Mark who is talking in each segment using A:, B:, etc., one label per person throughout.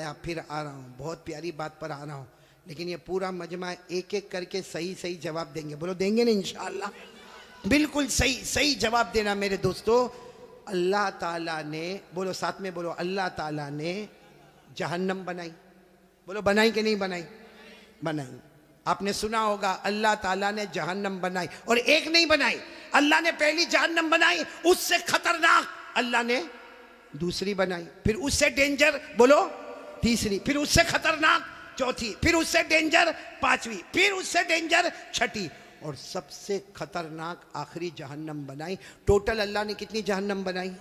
A: फरमाया फिर आ रहा हूँ, बहुत प्यारी बात पर आ रहा हूँ, लेकिन ये पूरा मजमा एक एक करके सही सही जवाब देंगे। बोलो देंगे ना इंशाअल्लाह? बिल्कुल सही सही जवाब देना मेरे दोस्तों। अल्लाह ताला ने, बोलो साथ में बोलो, अल्लाह ताला ने जहन्नम बनाई। बोलो बनाई कि नहीं बनाई? बनाई। आपने सुना होगा अल्लाह ताला ने जहन्नम बनाई, और एक नहीं बनाई, अल्लाह ने पहली जहन्नम बनाई, उससे खतरनाक अल्लाह ने दूसरी बनाई, फिर उससे डेंजर बोलो तीसरी, फिर उससे खतरनाक चौथी, फिर उससे डेंजर पांचवी, फिर उससे डेंजर छठी, और सबसे खतरनाक आखिरी जहन्नम बनाई। टोटल अल्लाह ने कितनी जहन्नम बनाई?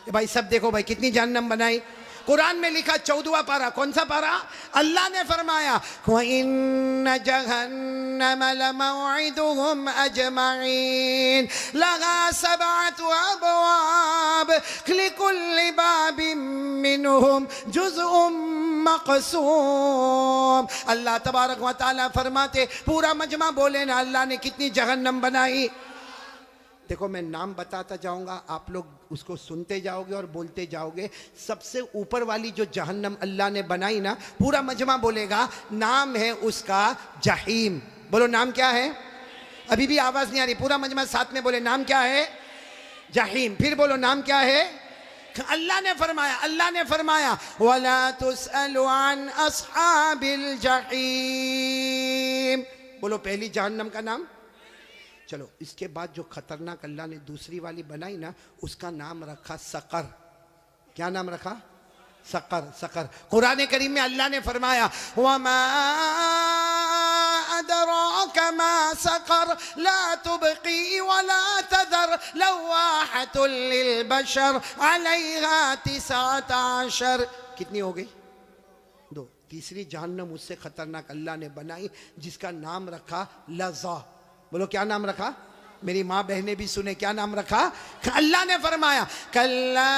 A: भाई सब देखो भाई, कितनी जहन्नम बनाई? कुरान में लिखा 14वां पारा, कौन सा पारा? अल्लाह ने फरमाया वइन्न जहन्नम लमौइदुहुम अजमईन लहा सबअतु अबवाब लिकुल्लि बाबिन मिनहुम जुज़उम मक़सूम। अल्लाह तबारक व तआला फरमाते, पूरा मजमा बोले ना अल्लाह ने कितनी जहन्नम बनाई। देखो मैं नाम बताता जाऊंगा, आप लोग उसको सुनते जाओगे और बोलते जाओगे। सबसे ऊपर वाली जो जहन्नम अल्लाह ने बनाई ना, पूरा मजमा बोलेगा, नाम है उसका जहीम। बोलो नाम क्या है? अभी भी आवाज नहीं आ रही, पूरा मजमा साथ में बोले, नाम क्या है? जहीम। फिर बोलो नाम क्या है? अल्लाह ने फरमाया वला तुसअलु अन अस्हाबिल जहीम। बोलो पहली जहन्नम का नाम। चलो इसके बाद जो खतरनाक अल्लाह ने दूसरी वाली बनाई ना, उसका नाम रखा सकर। क्या नाम रखा? सकर। सकर। कुरान करीम में अल्लाह ने फरमाया वमा अदराका मा सकर ला तुबकी वला तदर लवाहतुल लिलबशर अलैहा 19। कितनी हो गई? 2। तीसरी जहन्नम उससे खतरनाक अल्लाह ने बनाई, जिसका नाम रखा लज़ा। बोलो क्या नाम रखा? मेरी माँ बहनें भी सुने, क्या नाम रखा? अल्लाह ने फरमाया कल्ला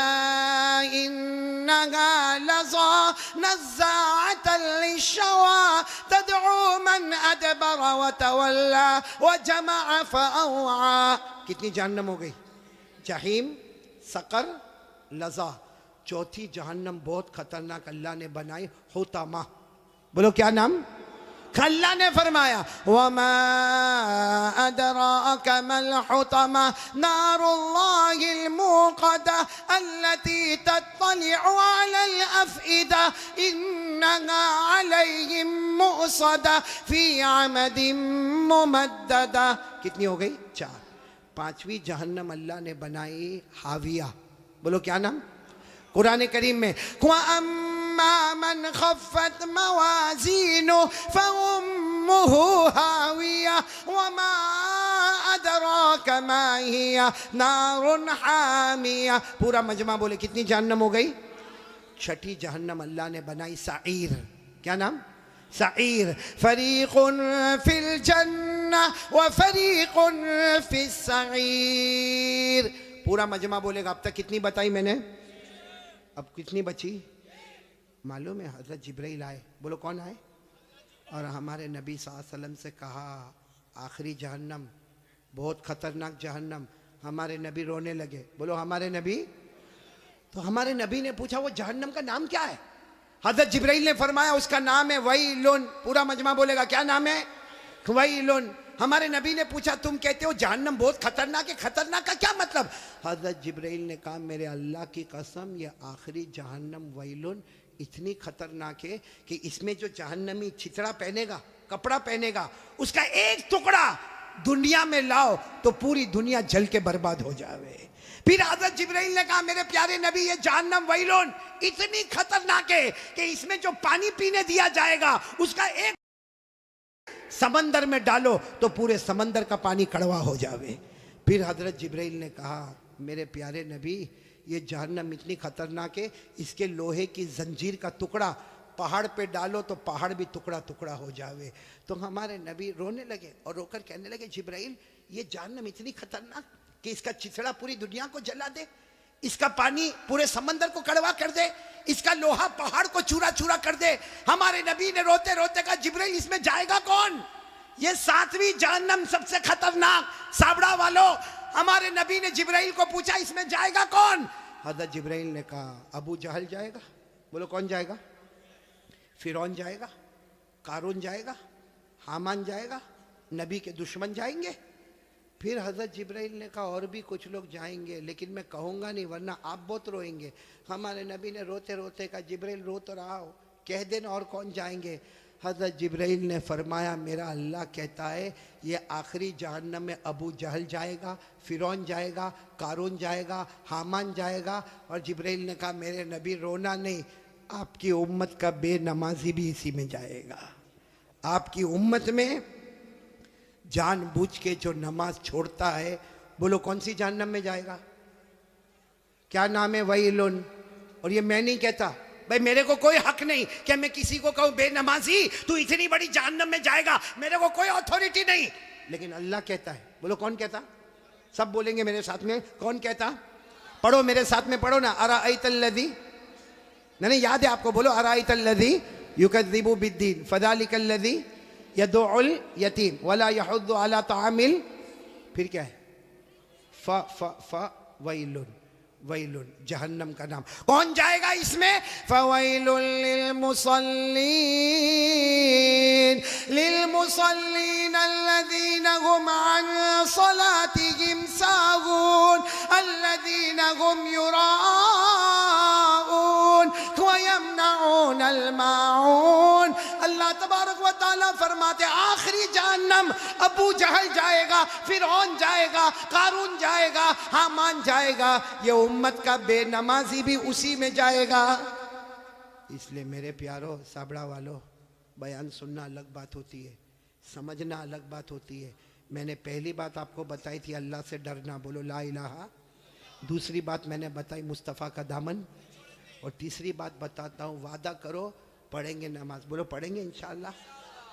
A: इन्नहा लज़ा नज़्ज़ाअतन लिश्शवा तदउ मन अदबर व तवल्ला व जमअ फअवा। कितनी जहन्नम हो गई? जहीम, सकर, लज़ा। चौथी जहन्नम बहुत खतरनाक अल्लाह ने बनाई, हुतमा। बोलो क्या नाम? अल्लाह ने फरमाया वमा अदराका मल हुतमा नारुल्लाहिल मूक़दा अल्लती तत्तलिउ अलल अफ़इदा इन्नहा अलैहिम मुअसदा फ़ी अमदिन मुमद्ददा। कितनी हो गई? 4। पांचवी जहन्नम अल्लाह ने बनाई हाविया। बोलो क्या नाम? कुरान करीम में मन खफ़्फ़त मवाज़ीनु फ़उम्मुहु हाविया वमा अदराका मा हिया नारुन हामिया। पूरा मजमा बोले कितनी जहन्नम हो गई? छठी जहन्नम अल्लाह ने बनाई सईर। क्या नाम? सईर। फरीक़ुन फ़िल जन्नह व फरीक़ुन फ़िस सईर। पूरा मजमा बोलेगा। अब तक कितनी बताई मैंने? अब कितनी बची? मालूम है? हज़रत जिब्राइल आए। बोलो कौन आए? और हमारे नबी सल्लल्लाहु अलैहि वसल्लम से कहा आखिरी जहन्नम बहुत खतरनाक जहन्नम। हमारे नबी रोने लगे। बोलो हमारे नबी। तो हमारे नबी ने पूछा वो जहन्नम का नाम क्या है? हज़रत जिब्राइल ने फरमाया उसका नाम है वैलुन। पूरा मजमा बोलेगा क्या नाम है? वैलुन। हमारे नबी ने पूछा तुम कहते हो जहन्नम बहुत खतरनाक है, खतरनाक का क्या मतलब? हज़रत जिब्राइल ने कहा मेरे अल्लाह की कसम ये आखिरी जहन्नम वैलुन इतनी खतरनाक है कि इसमें जो जहन्नमी छितड़ा पहनेगा, कपड़ा पहनेगा, उसका एक टुकड़ा दुनिया में लाओ तो पूरी दुनिया जल के बर्बाद हो जावे। फिर हज़रत जिब्राइल ने कहा मेरे प्यारे नबी ये जहन्नम वैलुन इतनी खतरनाक है कि इसमें जो पानी पीने दिया जाएगा उसका एक समंदर में डालो तो पूरे समंदर का पानी कड़वा हो जावे। फिर हज़रत जिब्राइल ने कहा मेरे प्यारे नबी ये जहन्नम इतनी खतरनाक है इसके लोहे की जंजीर का टुकड़ा पहाड़ पे डालो तो पहाड़ भी टुकड़ा टुकड़ा हो जावे। तो हमारे नबी रोने लगे और रोकर कहने लगे जिब्राइल ये जहन्नम इतनी खतरनाक कि इसका चिथड़ा पूरी दुनिया को जला दे, इसका पानी पूरे समंदर को कड़वा कर दे, इसका लोहा पहाड़ को चूरा चूरा कर दे। हमारे नबी ने रोते रोते कहा जिब्राइल इसमें जाएगा कौन? ये 7वीं जहन्नम सबसे खतरनाक। साबड़ा वालों हमारे नबी ने जिब्राइल को पूछा इसमें जाएगा कौन? हज़रत जिब्राइल ने कहा अबू जहल जाएगा। बोलो कौन जाएगा? फिरौन जाएगा, कारून जाएगा, हामान जाएगा, नबी के दुश्मन जाएंगे। फिर हज़रत जिब्राइल ने कहा और भी कुछ लोग जाएंगे, लेकिन मैं कहूँगा नहीं वरना आप बहुत रोएंगे। हमारे नबी ने रोते रोते कहा जिब्राइल रो तो रहा हो, कह देना और कौन जाएंगे। हज़रत जिब्राइल ने फरमाया मेरा अल्लाह कहता है ये आखिरी जहन्नम में अबू जहल जाएगा, फिरौन जाएगा, कारून जाएगा, हामान जाएगा। और जिब्राइल ने कहा मेरे नबी रोना नहीं, आपकी उम्मत का बेनमाजी भी इसी में जाएगा। आपकी उम्मत में जानबूझ के जो नमाज छोड़ता है, बोलो कौन सी जहन्नम में जाएगा? क्या नाम है? वैलुन। और ये मैं नहीं कहता भाई, मेरे को कोई हक नहीं कि मैं किसी को कहूं बेनमाजी तू इतनी बड़ी जहन्नम में जाएगा, मेरे को कोई अथॉरिटी नहीं, लेकिन अल्लाह कहता है। बोलो कौन कहता? सब बोलेंगे मेरे साथ में, कौन कहता? पढ़ो मेरे साथ में, पढ़ो ना। अराअयतल्लज़ी, नहीं याद है आपको, बोलो अराअयतल्लज़ी युकज़्ज़िबु बिद्दीन फ़ज़ालिकल्लज़ी यदउल यतीम वला यहुद्दु अला तामिल। फिर क्या है? वैलुन, वैलुन जहन्नम का नाम। कौन जाएगा इसमें? फ़वैलुन लिलमुसल्लीन, लिलमुसल्लीन अल्लज़ीना हुम अन सलातिहिम साहून अल्लज़ीना हुम युराऊन व यमनऊनल माऊन। अल्लाह तबारक व तआला फरमाते आखिरी जहन्नम अबू जहल जाएगा, फिरौन जाएगा, कारून जाएगा, हामान जाएगा, ये उम्मत का बेनमाजी भी उसी में जाएगा। इसलिए मेरे प्यारो साबड़ा वालों, बयान सुनना अलग बात होती है, समझना अलग बात होती है। मैंने पहली बात आपको बताई थी अल्लाह से डरना, बोलो ला इलाहा। दूसरी बात मैंने बताई मुस्तफ़ा का दामन। और तीसरी बात बताता हूँ, वादा करो पढ़ेंगे नमाज, बोलो पढ़ेंगे इंशाअल्लाह।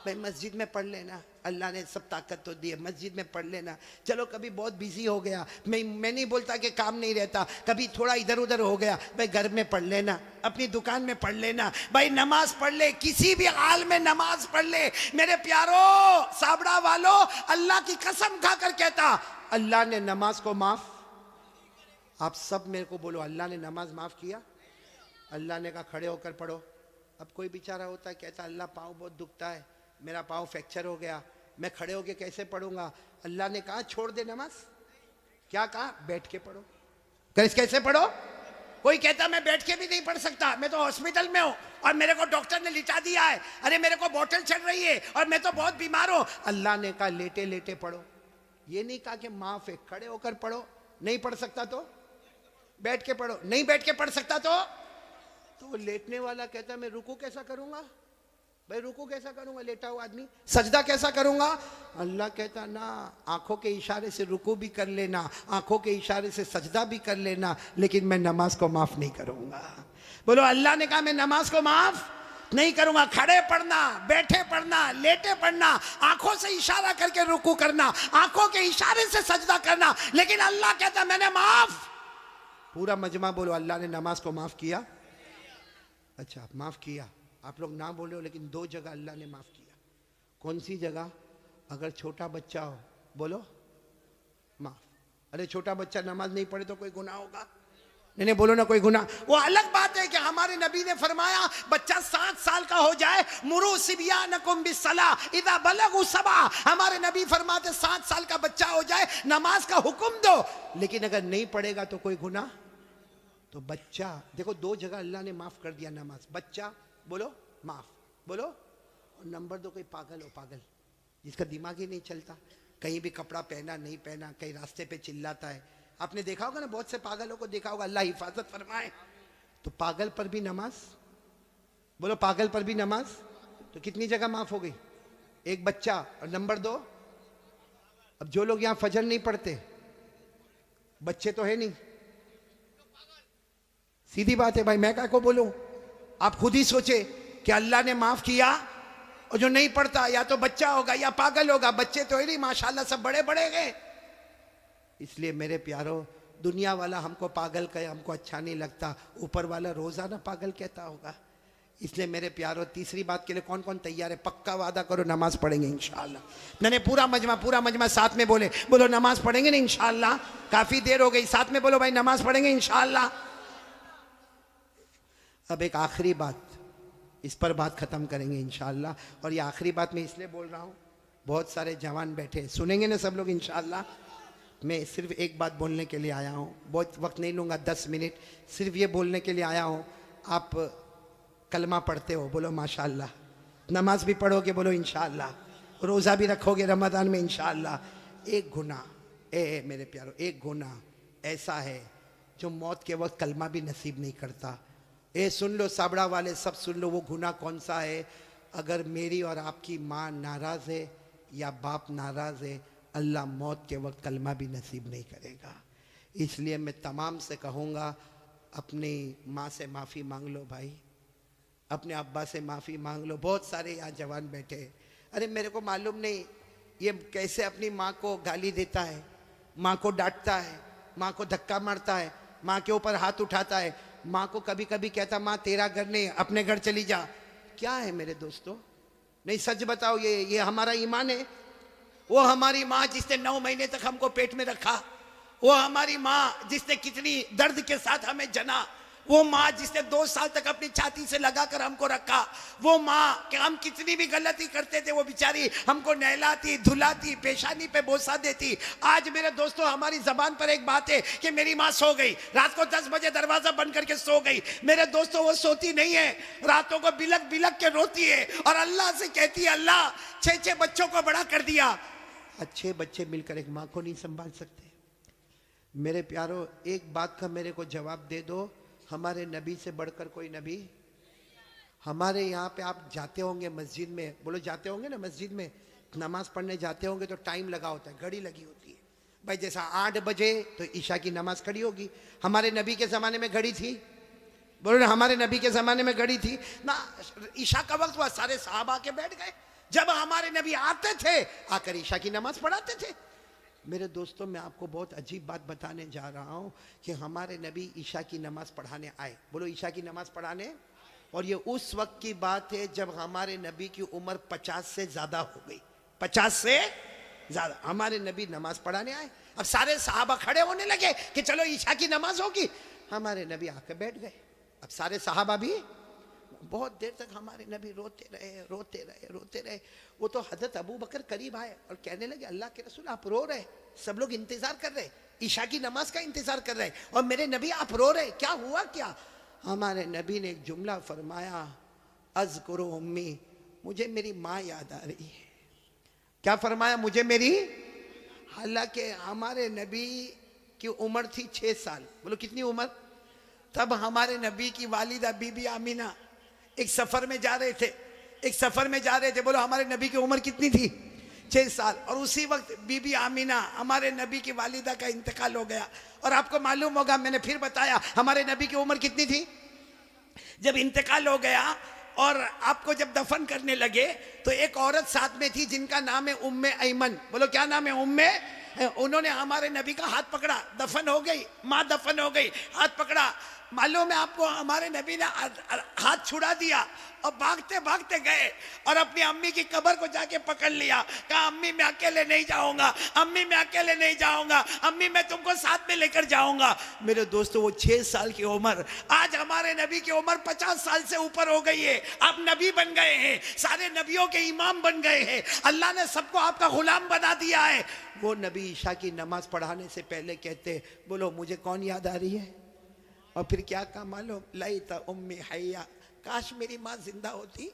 A: भाई मस्जिद में पढ़ लेना, अल्लाह ने सब ताकत तो दी है, मस्जिद में पढ़ लेना। चलो कभी बहुत बिजी हो गया, मैं नहीं बोलता कि काम नहीं रहता, कभी थोड़ा इधर उधर हो गया, भाई घर में पढ़ लेना, अपनी दुकान में पढ़ लेना, भाई नमाज पढ़ ले, किसी भी हाल में नमाज पढ़ ले। मेरे प्यारो साबड़ा वालों, अल्लाह की कसम खाकर कहता अल्लाह ने नमाज को माफ। आप सब मेरे को बोलो अल्लाह ने नमाज माफ किया। अल्लाह ने कहा खड़े होकर पढ़ो। अब कोई बेचारा होता है कहता अल्लाह पाँव बहुत दुखता है, मेरा पाँव फ्रैक्चर हो गया, मैं खड़े होके कैसे पढ़ूंगा? अल्लाह ने कहा छोड़ दे नमाज। क्या कहा? बैठ के पढ़ो। कैसे पढ़ो? कोई कहता मैं बैठ के भी नहीं पढ़ सकता, मैं तो हॉस्पिटल में हूँ और मेरे को डॉक्टर ने लिटा दिया है, अरे मेरे को बोतल चढ़ रही है और मैं तो बहुत बीमार हूँ। अल्लाह ने कहा लेटे लेटे पढ़ो। ये नहीं कहा कि माफ है, खड़े होकर पढ़ो। नहीं पढ़ सकता तो बैठ के पढ़ो, नहीं बैठ के पढ़ सकता तो लेटने वाला कहता मैं रुकू कैसा करूंगा? भाई रुकू कैसा करूंगा लेटा हुआ आदमी? सजदा कैसा करूंगा? अल्लाह कहता ना, आंखों के इशारे से रुकू भी कर लेना, आंखों के इशारे से सजदा भी कर लेना, लेकिन मैं नमाज को माफ नहीं करूंगा। बोलो अल्लाह ने कहा मैं नमाज को माफ नहीं करूंगा। खड़े पढ़ना, बैठे पढ़ना, लेटे पढ़ना, आंखों से इशारा करके रुकू करना, आंखों के इशारे से सजदा करना, लेकिन अल्लाह कहता मैंने माफ। पूरा मजमा बोलो अल्लाह ने नमाज को माफ किया। अच्छा माफ किया, आप लोग ना बोले हो, लेकिन दो जगह अल्लाह ने माफ किया। कौन सी जगह? अगर छोटा बच्चा हो, बोलो माफ। अरे छोटा बच्चा नमाज नहीं पढ़े तो कोई गुनाह होगा? नहीं बोलो ना कोई गुनाह। वो अलग बात है कि हमारे नबी ने फरमाया बच्चा 7 साल का हो जाए, मुरू सिबियानकुम बिस्सलाह इदा बलगु सबा। हमारे नबी फरमाते 7 साल का बच्चा हो जाए नमाज का हुक्म दो, लेकिन अगर नहीं पढ़ेगा तो कोई गुनाह? तो बच्चा देखो, दो जगह अल्लाह ने माफ कर दिया नमाज। बच्चा बोलो माफ, बोलो। और नंबर 2 कोई पागल हो, पागल जिसका दिमाग ही नहीं चलता, कहीं भी कपड़ा पहना नहीं पहना, कहीं रास्ते पे चिल्लाता है। आपने देखा होगा ना, बहुत से पागलों को देखा होगा, अल्लाह हिफाजत फरमाए। तो पागल पर भी नमाज, बोलो पागल पर भी नमाज। तो कितनी जगह माफ हो गई? एक बच्चा। और नंबर 2, अब जो लोग यहाँ फजर नहीं पढ़ते, बच्चे तो है नहीं, सीधी बात है भाई, मैं क्या को बोलूं? आप खुद ही सोचे कि अल्लाह ने माफ किया, और जो नहीं पढ़ता या तो बच्चा होगा या पागल होगा। बच्चे तो है नहीं, माशाल्लाह सब बड़े बड़े गए। इसलिए मेरे प्यारो, दुनिया वाला हमको पागल कहे, हमको अच्छा नहीं लगता, ऊपर वाला रोजाना पागल कहता होगा। इसलिए मेरे प्यारो, तीसरी बात के लिए कौन कौन तैयार है? पक्का वादा करो नमाज पढ़ेंगे इंशाअल्लाह। मैंने पूरा मजमा साथ में बोले, बोलो नमाज पढ़ेंगे ना इंशाअल्लाह। काफी देर हो गई, साथ में बोलो भाई नमाज पढ़ेंगे इंशाअल्लाह। अब एक आखिरी बात, इस पर बात ख़त्म करेंगे इंशाअल्लाह। और ये आखिरी बात मैं इसलिए बोल रहा हूँ, बहुत सारे जवान बैठे हैं, सुनेंगे ना सब लोग इंशाअल्लाह। मैं सिर्फ एक बात बोलने के लिए आया हूँ, बहुत वक्त नहीं लूँगा, 10 मिनट सिर्फ ये बोलने के लिए आया हूँ। आप कलमा पढ़ते हो, बोलो माशाअल्लाह। नमाज भी पढ़ोगे, बोलो इंशाअल्लाह। रोज़ा भी रखोगे रमज़ान में इंशाअल्लाह। एक गुनाह, मेरे प्यारो, एक गुनाह ऐसा है जो मौत के वक्त कलमा भी नसीब नहीं करता। सुन लो साबड़ा वाले, सब सुन लो, वो गुनाह कौन सा है। अगर मेरी और आपकी माँ नाराज़ है या बाप नाराज़ है, अल्लाह मौत के वक्त कलमा भी नसीब नहीं करेगा। इसलिए मैं तमाम से कहूँगा, अपनी माँ से माफ़ी मांग लो भाई, अपने अब्बा से माफ़ी मांग लो। बहुत सारे यहाँ जवान बैठे, अरे मेरे को मालूम नहीं ये कैसे अपनी माँ को गाली देता है, माँ को डांटता है, माँ को धक्का मारता है, माँ के ऊपर हाथ उठाता है, माँ को कभी कभी कहता माँ तेरा घर नहीं, अपने घर चली जा। क्या है मेरे दोस्तों? नहीं सच बताओ, ये हमारा ईमान है? वो हमारी माँ जिसने 9 महीने तक हमको पेट में रखा, वो हमारी माँ जिसने कितनी दर्द के साथ हमें जना, वो माँ जिसने 2 साल तक अपनी छाती से लगाकर हमको रखा, वो माँ कि हम कितनी भी गलती करते थे वो बेचारी हमको नहलाती, धुलाती, पेशानी पे बोसा देती। आज मेरे दोस्तों हमारी जबान पर एक बात है कि मेरी माँ सो गई, रात को 10 बजे दरवाजा बंद करके सो गई। मेरे दोस्तों वो सोती नहीं है, रातों को बिलक बिलक के रोती है और अल्लाह से कहती है अल्लाह 6 बच्चों को बड़ा कर दिया। 6 बच्चे मिलकर एक माँ को नहीं संभाल सकते। मेरे प्यारो, एक बात का मेरे को जवाब दे दो, हमारे नबी से बढ़कर कोई नबी? हमारे यहाँ पे आप जाते होंगे मस्जिद में, बोलो जाते होंगे ना, मस्जिद में नमाज पढ़ने जाते होंगे तो टाइम लगा होता है, घड़ी लगी होती है भाई। जैसा 8 बजे तो ईशा की नमाज खड़ी होगी। हमारे नबी के ज़माने में घड़ी थी? बोलो ना, हमारे नबी के ज़माने में घड़ी थी ना। ईशा का वक्त हुआ, सारे साहब आके बैठ गए। जब हमारे नबी आते थे, आकर ईशा की नमाज पढ़ाते थे। मेरे दोस्तों, मैं आपको बहुत अजीब बात बताने जा रहा हूँ कि हमारे नबी ईशा की नमाज पढ़ाने आए। बोलो ईशा की नमाज पढ़ाने। और ये उस वक्त की बात है जब हमारे नबी की उम्र 50 से ज़्यादा हो गई। 50 से ज़्यादा हमारे नबी नमाज पढ़ाने आए। अब सारे सहाबा खड़े होने लगे कि चलो ईशा की नमाज होगी। हमारे नबी आके बैठ गए। अब सारे सहाबा भी बहुत देर तक हमारे नबी रोते रहे। वो तो हजरत अबू बकर करीब आए और कहने लगे अल्लाह के रसूल आप रो रहे, सब लोग इंतजार कर रहे, ईशा की नमाज का इंतजार कर रहे और मेरे नबी आप रो रहे, क्या हुआ क्या? हमारे नबी ने एक जुमला फरमाया, अज़कुरु उम्मी, मुझे मेरी माँ याद आ रही है। क्या फरमाया? मुझे मेरी। हालांकि हमारे नबी की उम्र थी 6 साल। बोलो कितनी उम्र? तब हमारे नबी की वालिदा बीबी आमीना एक सफर में जा रहे थे। बोलो हमारे नबी की उम्र कितनी थी? 6 साल। और उसी वक्त बीबी आमीना हमारे नबी की वालिदा का इंतकाल हो गया। और आपको मालूम होगा, मैंने फिर बताया, हमारे नबी की उम्र कितनी थी जब इंतकाल हो गया? और आपको जब दफन करने लगे तो एक औरत साथ में थी जिनका नाम है उम्मे ऐमन। बोलो क्या नाम है? उम्मे। उन्होंने हमारे नबी का हाथ पकड़ा, दफन हो गई माँ, दफन हो गई, हाथ पकड़ा। मालूम है आपको, हमारे नबी ने हाथ छुड़ा दिया और भागते भागते गए और अपनी अम्मी की कब्र को जाके पकड़ लिया। कहा अम्मी मैं अकेले नहीं जाऊंगा, अम्मी मैं अकेले नहीं जाऊंगा, अम्मी मैं तुमको साथ में लेकर जाऊंगा। मेरे दोस्तों, वो 6 साल की उम्र, आज हमारे नबी की उम्र 50 साल से ऊपर हो गई है। आप नबी बन गए हैं, सारे नबियों के इमाम बन गए हैं, अल्लाह ने सबको आपका गुलाम बना दिया है। वो नबी ईशा की नमाज पढ़ाने से पहले कहते, बोलो मुझे कौन याद आ रही है? और फिर क्या कहा मालूम? लैता उम्मी हय्या, काश मेरी माँ जिंदा होती।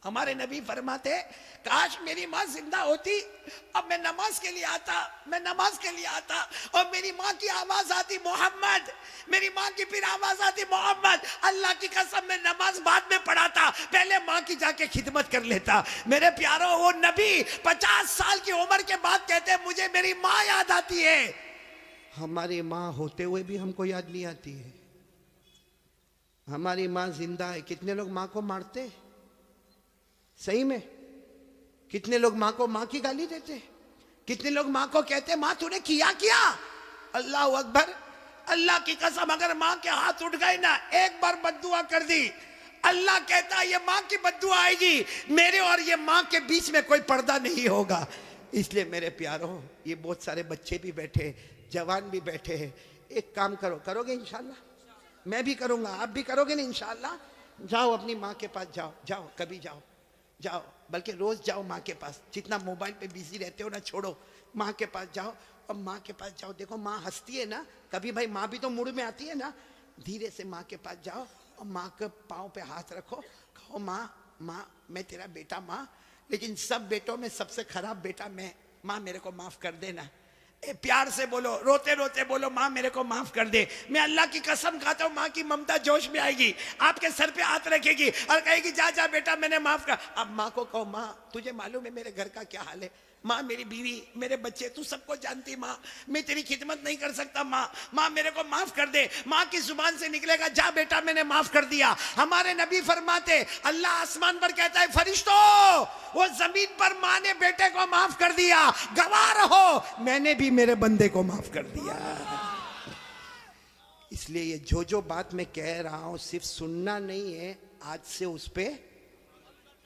A: हमारे नबी फरमाते, काश मेरी माँ जिंदा होती, अब मैं नमाज के लिए आता और मेरी माँ की आवाज आती मोहम्मद, मेरी माँ की फिर आवाज आती मोहम्मद। अल्लाह की कसम, मैं नमाज बाद में पढ़ाता, पहले माँ की जाके खिदमत कर लेता। मेरे प्यारो, वो नबी 50 साल की उम्र के बाद कहते मुझे मेरी माँ याद आती है। हमारी माँ होते हुए भी हमको याद नहीं आती है। हमारी माँ जिंदा है। कितने लोग माँ को मारते? सही में कितने लोग माँ को माँ की गाली देते? कितने लोग माँ को कहते माँ तूने किया क्या? अल्लाह अकबर, अल्लाह की कसम, अगर माँ के हाथ उठ गए ना, एक बार बद्दुआ कर दी, अल्लाह कहता ये माँ की बद्दुआ आएगी, मेरे और ये माँ के बीच में कोई पर्दा नहीं होगा। इसलिए मेरे प्यारों, ये बहुत सारे बच्चे भी बैठे, जवान भी बैठे हैं। एक काम करो, करोगे इंशाल्लाह? मैं भी करूंगा, आप भी करोगे ना इंशाल्लाह? जाओ अपनी माँ के पास, जाओ जाओ, कभी जाओ, जाओ, बल्कि रोज जाओ माँ के पास। जितना मोबाइल पे बिजी रहते हो ना, छोड़ो, माँ के पास जाओ। और माँ के पास जाओ, देखो माँ हंसती है ना, कभी भाई माँ भी तो मूड में आती है ना। धीरे से माँ के पास जाओ और माँ के पाँव पे हाथ रखो, कहो माँ, माँ मैं तेरा बेटा माँ, लेकिन सब बेटों में सबसे खराब बेटा मैं, माँ मेरे को माफ कर देना। प्यार से बोलो, रोते रोते बोलो, माँ मेरे को माफ कर दे। मैं अल्लाह की कसम खाता हूँ, माँ की ममता जोश में आएगी, आपके सर पे हाथ रखेगी और कहेगी जा जा बेटा मैंने माफ कर। अब माँ को कहो माँ तुझे मालूम है मेरे घर का क्या हाल है, माँ मेरी बीवी मेरे बच्चे तू सबको जानती माँ, मैं तेरी खिदमत नहीं कर सकता माँ, माँ मेरे को माफ कर दे। माँ की जुबान से निकलेगा जा बेटा मैंने माफ कर दिया। हमारे नबी फरमाते अल्लाह आसमान पर कहता है फरिश्तों वो जमीन पर माँ ने बेटे को माफ कर दिया, गवाह रहो मैंने भी मेरे बंदे को माफ कर दिया। इसलिए ये जो बात मैं कह रहा हूं सिर्फ सुनना नहीं है, आज से उस पर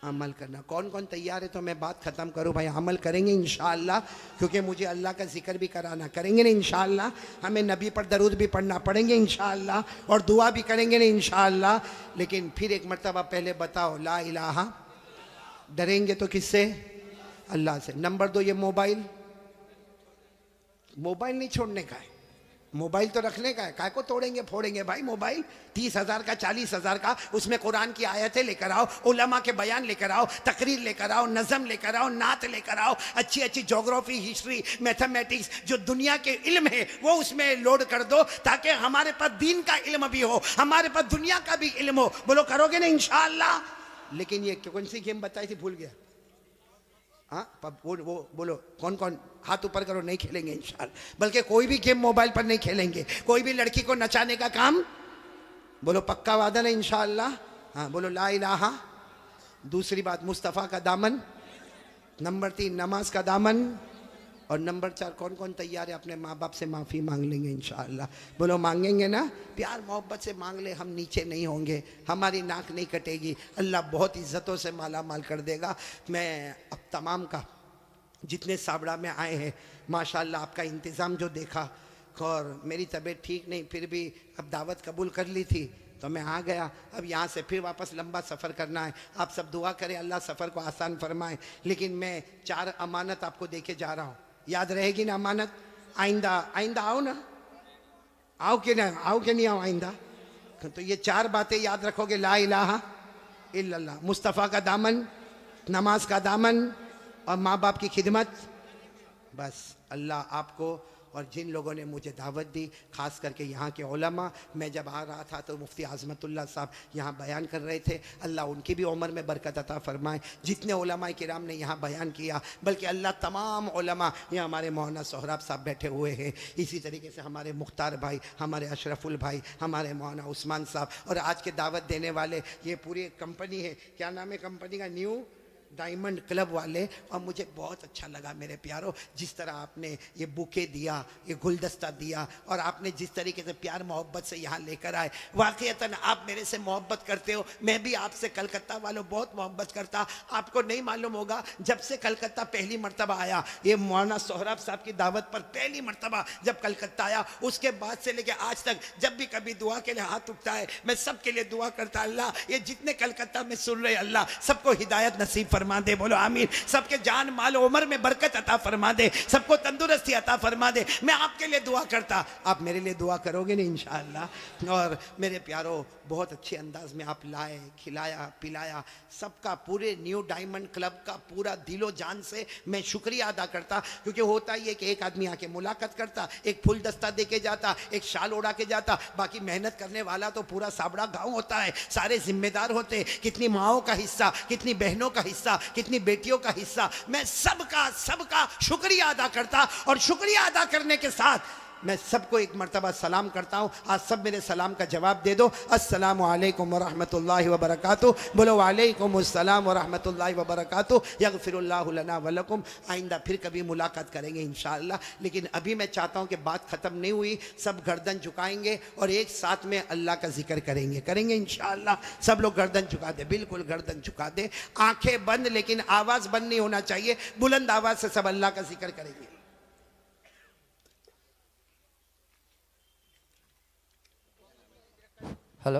A: अमल करना। कौन कौन तैयार है? तो मैं बात खत्म करूं भाई, अमल करेंगे इंशाअल्लाह, क्योंकि मुझे अल्लाह का जिक्र भी कराना, करेंगे ना इंशाअल्लाह। हमें नबी पर दरूद भी पढ़ना पड़ेंगे इंशाअल्लाह, और दुआ भी करेंगे ना इंशाअल्लाह। लेकिन फिर एक मर्तबा पहले बताओ ला इलाहा, डरेंगे तो किससे? अल्लाह से। नंबर 2 ये मोबाइल, मोबाइल नहीं छोड़ने का है, मोबाइल तो रखने का है, काय को तोड़ेंगे फोड़ेंगे भाई मोबाइल। 30,000 का 40,000 का, उसमें कुरान की आयतें लेकर आओ, उलमा के बयान लेकर आओ, तकरीर लेकर आओ, नज़म लेकर आओ, नात लेकर आओ, अच्छी अच्छी ज्योग्राफी, हिस्ट्री, मैथमेटिक्स, जो दुनिया के इल्म है वो उसमें लोड कर दो, ताकि हमारे पास दीन का इल्म भी हो, हमारे पास दुनिया का भी इल्म हो। बोलो करोगे ना इंशाअल्लाह। लेकिन ये कौन सी गेम बताई थी, भूल गया। हाँ वो बोलो कौन कौन, हाथ ऊपर करो। नहीं खेलेंगे इंशाअल्लाह, बल्कि कोई भी गेम मोबाइल पर नहीं खेलेंगे, कोई भी लड़की को नचाने का काम। बोलो पक्का वादा ना इंशाअल्लाह। हाँ बोलो ला इलाहा। दूसरी बात मुस्तफ़ा का दामन। नंबर 3 नमाज का दामन। और नंबर 4 कौन कौन तैयार है अपने माँ बाप से माफ़ी मांग लेंगे इंशाअल्लाह। बोलो मांगेंगे ना, प्यार मोहब्बत से मांग ले, हम नीचे नहीं होंगे, हमारी नाक नहीं कटेगी, अल्लाह बहुत इज़्ज़तों से माला माल कर देगा। मैं अब तमाम का जितने साबड़ा में आए हैं माशाअल्लाह आपका इंतज़ाम जो देखा, और मेरी तबीयत ठीक नहीं फिर भी अब दावत कबूल कर ली थी तो मैं आ गया। अब यहाँ से फिर वापस लंबा सफ़र करना है, आप सब दुआ करें अल्लाह सफ़र को आसान फरमाए। लेकिन मैं 4 अमानत आपको दे के जा रहा हूँ, याद रहेगी ना अमानत? आइंदा आइंदा आओ ना, आओ कि ना, आओ कि नहीं आओ आइंदा? तो ये 4 बातें याद रखोगे, ला इलाहा इल्लल्लाह, मुस्तफ़ा का दामन, नमाज का दामन और माँ बाप की खिदमत। बस अल्लाह आपको और जिन लोगों ने मुझे दावत दी, ख़ास करके यहाँ के उलमा, मैं जब आ रहा था तो मुफ्ती आज़मतुल्लाह साहब यहाँ बयान कर रहे थे, अल्लाह उनकी भी उम्र में बरकत अता फरमाए। जितने उलमा किराम ने यहाँ बयान किया, बल्कि अल्लाह तमाम उलमा, यहाँ हमारे मौलाना सोहराब साहब बैठे हुए हैं, इसी तरीके से हमारे मुख्तार भाई, हमारे अशरफुल भाई, हमारे मौलाना उस्मान साहब, और आज के दावत देने वाले ये पूरी कंपनी है, क्या नाम है कंपनी का? न्यू डायमंड क्लब वाले। और मुझे बहुत अच्छा लगा मेरे प्यारों, जिस तरह आपने ये बुके दिया, ये गुलदस्ता दिया, और आपने जिस तरीके से प्यार मोहब्बत से यहाँ लेकर आए, वाकईतन आप मेरे से मोहब्बत करते हो, मैं भी आपसे कलकत्ता वालों बहुत मोहब्बत करता। आपको नहीं मालूम होगा, जब से कलकत्ता पहली मरतबा आया, ये मौलाना सोहराब साहब की दावत पर पहली मरतबा जब कलकत्ता आया, उसके बाद से लेकर आज तक जब भी कभी दुआ के लिए हाथ उठता है, मैं सबके लिए दुआ करता, अल्लाह ये जितने कलकत्ता में सुन रहे, अल्लाह सबको हिदायत नसीब फरमा दे। बोलो आमीन। सबके जान माल उम्र में बरकत अता फरमा दे, सबको तंदुरुस्ती अता फरमा दे। मैं आपके लिए दुआ करता, आप मेरे लिए दुआ करोगे ना इंशाअल्लाह। और मेरे प्यारों, बहुत अच्छे अंदाज में आप लाए, खिलाया पिलाया, सबका पूरे न्यू डायमंड क्लब का पूरा दिलो जान से मैं शुक्रिया अदा करता। क्योंकि होता ही है कि एक आदमी आके मुलाकात करता, एक फूल दस्ता दे के जाता, एक शाल उड़ा के जाता, बाकी मेहनत करने वाला तो पूरा साबड़ा गांव होता है, सारे जिम्मेदार होते, कितनी माओं का हिस्सा, कितनी बहनों का हिस्सा, कितनी बेटियों का हिस्सा। मैं सबका शुक्रिया अदा करता, और शुक्रिया अदा करने के साथ मैं सबको एक मर्तबा सलाम करता हूँ। आज सब मेरे सलाम का जवाब दे दो, अस्सलामु अलैकुम व रहमतुल्लाहि व बरकातुहू। बोलो वालेकुम अस्सलाम व रहमतुल्लाहि व बरकातुहू। यगफिरुल्लाहु लना व लकुम। आइंदा फिर कभी मुलाकात करेंगे इंशाअल्लाह। लेकिन अभी मैं चाहता हूँ कि बात ख़त्म नहीं हुई, सब गर्दन झुकाएंगे और एक साथ में अल्लाह का जिक्र करेंगे इंशाअल्लाह। सब लोग गर्दन झुका दे, बिल्कुल गर्दन झुका दे, आंखें बंद, लेकिन आवाज़ बंद नहीं होना चाहिए, बुलंद आवाज़ से सब अल्लाह का जिक्र करेंगे।
B: हेलो,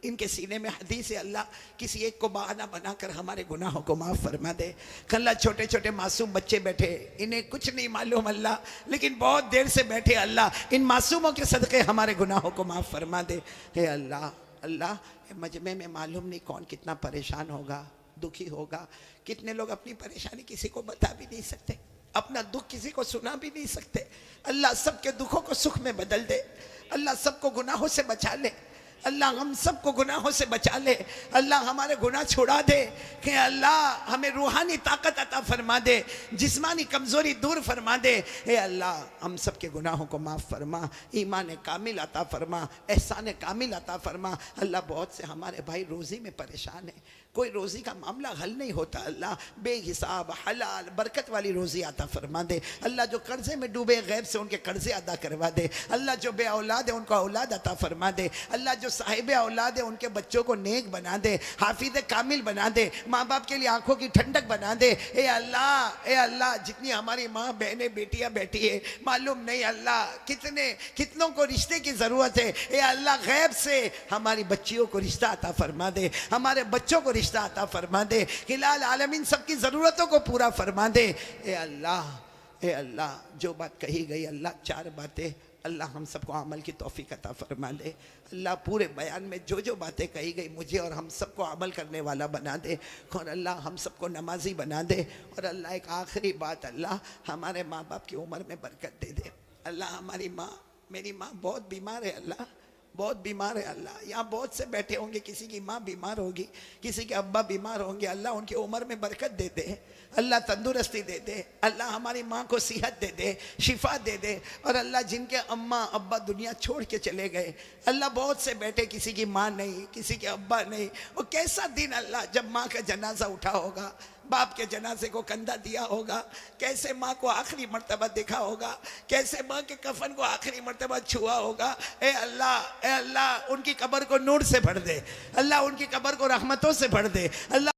A: इनके सीने में हदीस है, अल्लाह किसी एक को बहाना बनाकर हमारे गुनाहों को माफ़ फरमा दे। अल्लाह छोटे छोटे मासूम बच्चे बैठे, इन्हें कुछ नहीं मालूम अल्लाह, लेकिन बहुत देर से बैठे अल्लाह, इन मासूमों के सदक़े हमारे गुनाहों को माफ़ फरमा दे। हे अल्लाह, अल्लाह मजमे में मालूम नहीं कौन कितना परेशान होगा, दुखी होगा। कितने लोग अपनी परेशानी किसी को बता भी नहीं सकते, अपना दुख किसी को सुना भी नहीं सकते। अल्लाह सबके दुखों को सुख में बदल दे, अल्लाह सबको गुनाहों से बचा ले, अल्लाह हम सबको गुनाहों से बचा ले, अल्लाह हमारे गुनाह छुड़ा दे, कि अल्लाह हमें रूहानी ताकत अता फरमा दे, जिस्मानी कमज़ोरी दूर फरमा दे। हे अल्लाह हम सबके गुनाहों को माफ़ फरमा, ईमान कामिल अता फरमा, एहसान कामिल अता फरमा। अल्लाह बहुत से हमारे भाई रोज़ी में परेशान है, कोई रोज़ी का मामला हल नहीं होता, अल्लाह बेहिसाब हलाल बरकत वाली रोज़ी अता फरमा दे। अल्लाह जो कर्ज़े में डूबे गैब से उनके कर्ज़े अदा करवा दे। अल्लाह जो बे औलाद है उनको औलाद अता फरमा दे। अल्लाह जो साहिब औलाद है उनके बच्चों को नेक बना दे, हाफिज़ कामिल बना दे, माँ बाप के लिए आंखों की ठंडक बना दे। ए अल्लाह जितनी हमारी माँ बहनें बेटियाँ बैठी है, मालूम नहीं अल्लाह कितनों को रिश्ते की ज़रूरत है। ए अल्लाह गैब से हमारी बच्चियों को रिश्ता अता फरमा दे, हमारे बच्चों को रिश्ता अता फरमा दे, हिलाल आलमीन सबकी ज़रूरतों को पूरा फरमा दे। ए अल्लाह जो बात कही गई अल्लाह, चार बातें अल्लाह हम सबको अमल की तौफीक अता फरमा दे। अल्लाह पूरे बयान में जो जो बातें कही गई मुझे और हम सबको अमल करने वाला बना दे, और अल्लाह हम सबको नमाजी बना दे। और अल्लाह एक आखिरी बात, अल्लाह हमारे माँ बाप की उम्र में बरकत दे दे। अल्लाह हमारी माँ, मेरी माँ बहुत बीमार है अल्लाह, बहुत बीमार है अल्लाह। यहाँ बहुत से बैठे होंगे, किसी की माँ बीमार होगी, किसी के अब्बा बीमार होंगे, अल्लाह उनकी उम्र में बरकत दे दे, अल्लाह तंदुरुस्ती दे दे, अल्लाह हमारी माँ को सेहत दे दे, शिफा दे दे। और अल्लाह जिनके अम्मा अब्बा दुनिया छोड़ के चले गए, अल्लाह बहुत से बैठे, किसी की माँ नहीं, किसी के अब्बा नहीं, वो कैसा दिन अल्लाह जब माँ का जनाजा उठा होगा, बाप के जनाजे को कंधा दिया होगा, कैसे माँ को आखिरी मर्तबा देखा होगा, कैसे माँ के कफन को आखिरी मर्तबा छुआ होगा। ए अल्लाह उनकी कब्र को नूर से भर दे, अल्लाह उनकी कब्र को रहमतों से भर दे, अल्लाह